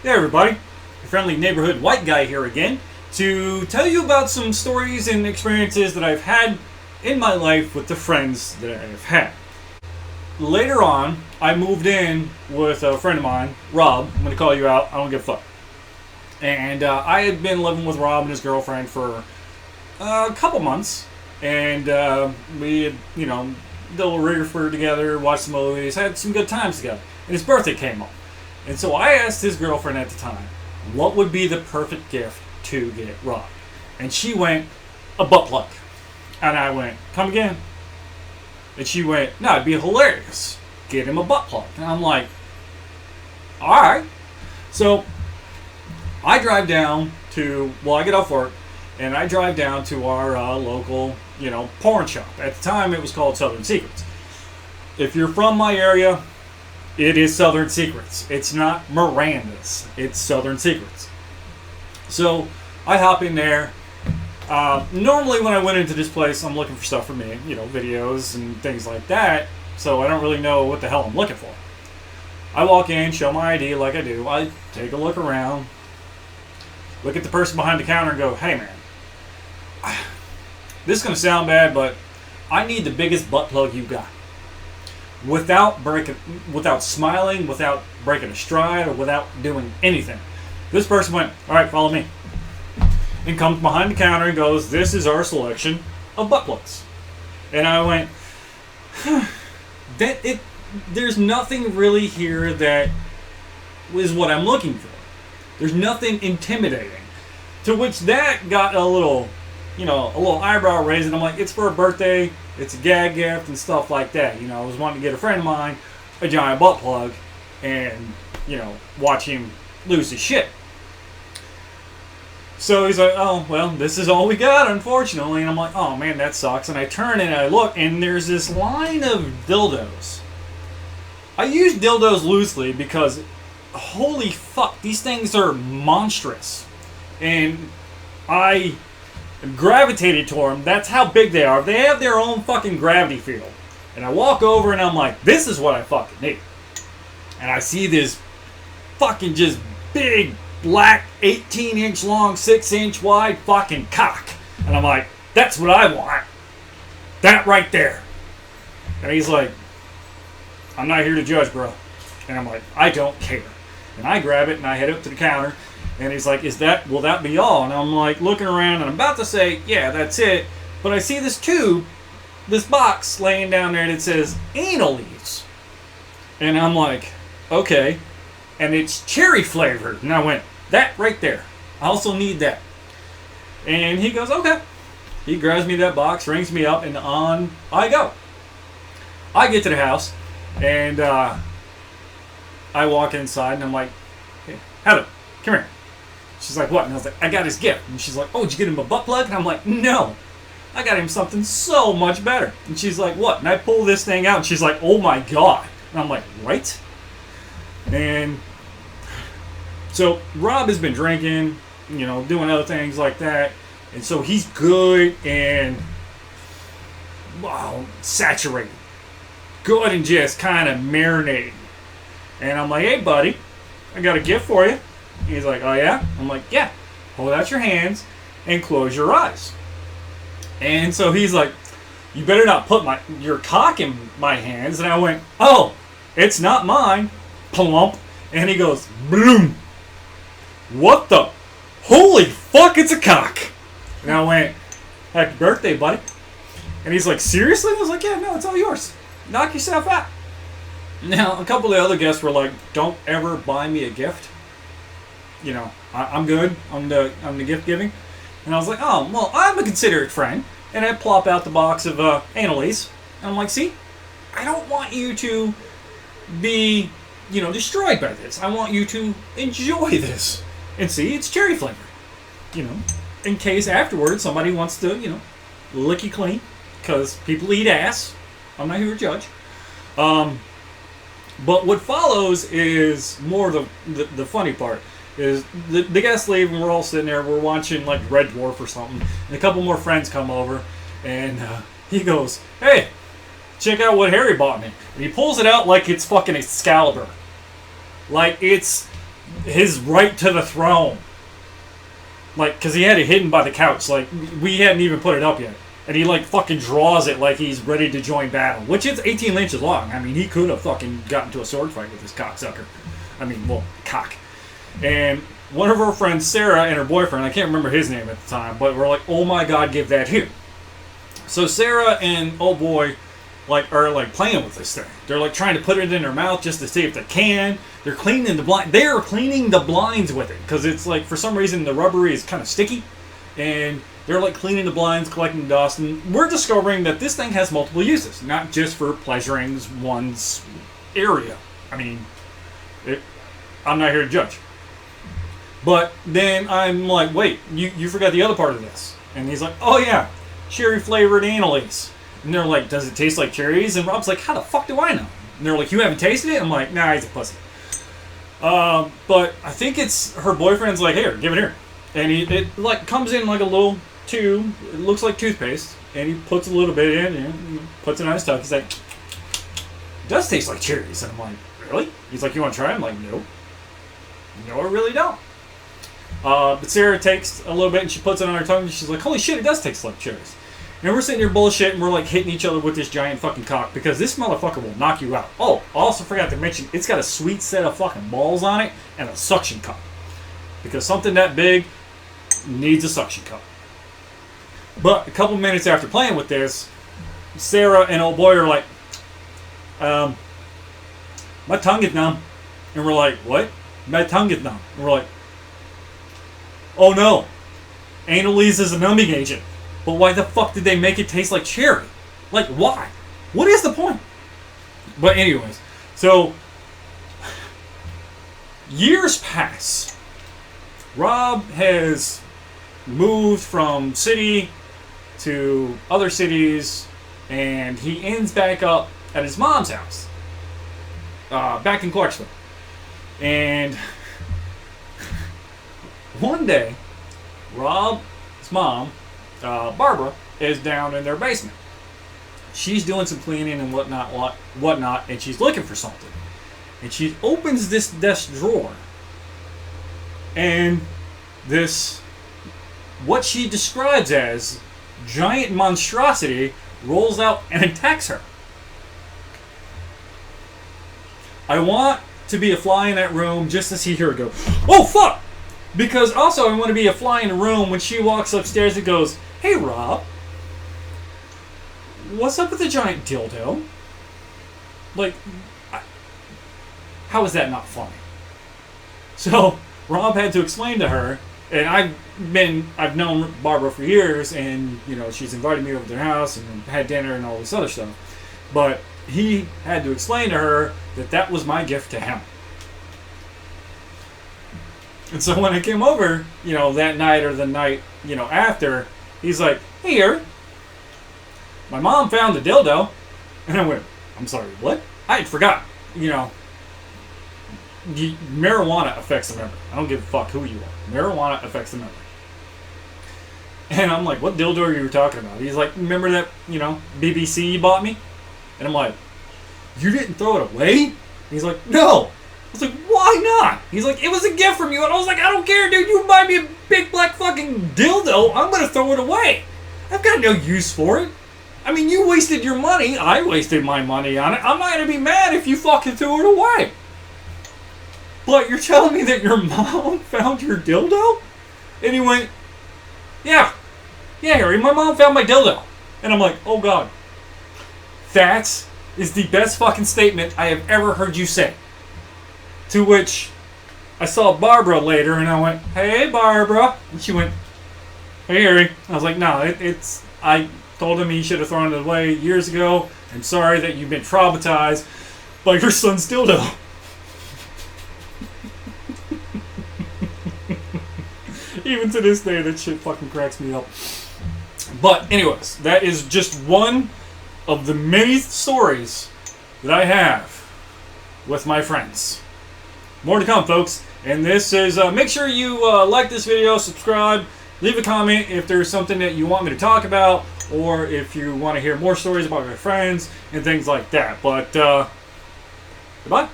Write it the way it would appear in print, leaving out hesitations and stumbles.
Hey everybody, your friendly neighborhood white guy here again to tell you about some stories and experiences that I've had in my life with the friends that I've had. Later on, I moved in with a friend of mine, Rob. I'm going to call you out, I don't give a fuck. And I had been living with Rob and his girlfriend for a couple months. And we had, did a little rigor together, watched some movies, had some good times together. And his birthday came up. And so I asked his girlfriend at the time, what would be the perfect gift to get Rob? And she went, a butt plug. And I went, come again? And she went, no, it'd be hilarious. Get him a butt plug. And I'm like, alright. So I drive down to, I get off work, and I drive down to our local, porn shop. At the time, it was called Southern Secrets. If you're from my area, it is Southern Secrets. It's not Miranda's. It's Southern Secrets. So I hop in there. Normally when I went into this place, I'm looking for stuff for me, videos and things like that. So I don't really know what the hell I'm looking for. I walk in, show my ID like I do. I take a look around, look at the person behind the counter and go, hey man, this is going to sound bad, but I need the biggest butt plug you got. Without smiling, without breaking a stride, or without doing anything. This person went, all right, follow me. And comes behind the counter and goes, this is our selection of butt plugs. And I went, there's nothing really here that is what I'm looking for. There's nothing intimidating. To which that got a little eyebrow raised, and I'm like, it's for a birthday, it's a gag gift and stuff like that. I was wanting to get a friend of mine a giant butt plug and, watch him lose his shit. So he's like, oh, well, this is all we got, unfortunately. And I'm like, oh man, that sucks. And I turn and I look, and there's this line of dildos. I use dildos loosely because, holy fuck, these things are monstrous. And I gravitated to them. That's how big they are. They have their own fucking gravity field. And I walk over and I'm like, this is what I fucking need. And I see this fucking just big black 18-inch long 6-inch wide fucking cock. And I'm like, that's what I want. That right there. And he's like, I'm not here to judge, bro. And I'm like, I don't care. And I grab it and I head up to the counter. And he's like, will that be all? And I'm like looking around and I'm about to say, yeah, that's it. But I see this tube, this box laying down there that says anal leaves. And I'm like, okay. And it's cherry flavored. And I went, that right there. I also need that. And he goes, okay. He grabs me that box, rings me up, and on I go. I get to the house and I walk inside and I'm like, hey, Heather, come here. She's like, what? And I was like, I got his gift. And she's like, oh, did you get him a butt plug? And I'm like, no. I got him something so much better. And she's like, what? And I pull this thing out and she's like, oh my God. And I'm like, right? And so Rob has been drinking, doing other things like that. And so he's good and, saturated. Good and just kind of marinating. And I'm like, hey, buddy, I got a gift for you. He's like, oh yeah? I'm like, yeah. Hold out your hands and close your eyes. And so he's like, you better not put your cock in my hands. And I went, oh, it's not mine. Plump. And he goes, bloom. What the? Holy fuck, it's a cock. And I went, happy birthday, buddy. And he's like, seriously? And I was like, yeah, no, it's all yours. Knock yourself out. Now, a couple of the other guests were like, don't ever buy me a gift. I'm good on the gift giving. And I was like, oh, well, I'm a considerate friend. And I plop out the box of Annalise. And I'm like, see, I don't want you to be, destroyed by this. I want you to enjoy this. And see, it's cherry flavored. In case afterwards somebody wants to, lick you clean. Because people eat ass. I'm not here to judge. But what follows is more the funny part. Is the guests leave and we're all sitting there, we're watching like Red Dwarf or something, and a couple more friends come over, and he goes, hey, check out what Harry bought me. And he pulls it out like it's fucking Excalibur. Like it's his right to the throne. Like, because he had it hidden by the couch. Like, we hadn't even put it up yet. And he, like, fucking draws it like he's ready to join battle. Which is 18 inches long. I mean, he could have fucking gotten to a sword fight with this cocksucker. I mean, well, cock. And one of our friends, Sarah, and her boyfriend, I can't remember his name at the time, but we're like, oh my god, give that here. So Sarah and old boy are playing with this thing. They're like trying to put it in their mouth just to see if they can. They're cleaning the blind. They are cleaning the blinds with it because it's like for some reason the rubbery is kind of sticky, and they're like cleaning the blinds, collecting dust, and we're discovering that this thing has multiple uses, not just for pleasuring one's area. I mean, I'm not here to judge. But then I'm like, wait, you forgot the other part of this. And he's like, oh yeah, cherry flavored anal-ese. And they're like, does it taste like cherries? And Rob's like, how the fuck do I know? And they're like, you haven't tasted it? I'm like, nah, he's a pussy. But I think it's her boyfriend's like, here, give it here. And it like comes in like a little tube. It looks like toothpaste. And he puts a little bit in and puts it on his tongue. He's like, it does taste like cherries. And I'm like, really? He's like, you want to try it? I'm like, no. No, I really don't. But Sarah takes a little bit and she puts it on her tongue and she's like, holy shit, it does taste like cherries. And we're sitting here bullshitting and we're like hitting each other with this giant fucking cock because this motherfucker will knock you out. Oh, I also forgot to mention, it's got a sweet set of fucking balls on it and a suction cup. Because something that big needs a suction cup. But a couple minutes after playing with this, Sarah and old boy are like, my tongue is numb. And we're like, what? My tongue is numb. And we're like, oh no, anal-ese is a numbing agent. But why the fuck did they make it taste like cherry? Like, why? What is the point? But anyways, so years pass. Rob has moved from city to other cities, and he ends back up at his mom's house, back in Clarksville. And one day, Rob's mom, Barbara, is down in their basement. She's doing some cleaning and whatnot, and she's looking for something. And she opens this desk drawer, and this, what she describes as giant monstrosity, rolls out and attacks her. I want to be a fly in that room just to see her go, oh fuck! Because also I want to be a fly in the room when she walks upstairs and goes, hey Rob, what's up with the giant dildo? Like, how is that not funny? So Rob had to explain to her, and I've known Barbara for years, and you know she's invited me over to their house and had dinner and all this other stuff. But he had to explain to her that that was my gift to him. And so when I came over, you know, that night or the night, you know, after, he's like, hey, Eric, my mom found the dildo. And I went, I'm sorry, what? I had forgotten. You know, marijuana affects the memory. I don't give a fuck who you are. Marijuana affects the memory. And I'm like, what dildo are you talking about? He's like, remember that, you know, BBC you bought me? And I'm like, you didn't throw it away? And he's like, no. I was like, why not? He's like, it was a gift from you. And I was like, I don't care, dude. You buy me a big black fucking dildo, I'm going to throw it away. I've got no use for it. I mean, you wasted your money. I wasted my money on it. I'm not going to be mad if you fucking threw it away. But you're telling me that your mom found your dildo? And he went, yeah, Harry, my mom found my dildo. And I'm like, oh God. That is the best fucking statement I have ever heard you say. To which I saw Barbara later and I went, hey Barbara. And she went, hey Harry. I was like, no, I told him he should have thrown it away years ago. I'm sorry that you've been traumatized by your son's dildo. Even to this day, that shit fucking cracks me up. But anyways, that is just one of the many stories that I have with my friends. More to come, folks. And this is, make sure you like this video, subscribe, leave a comment if there's something that you want me to talk about, or if you want to hear more stories about my friends and things like that. But, goodbye.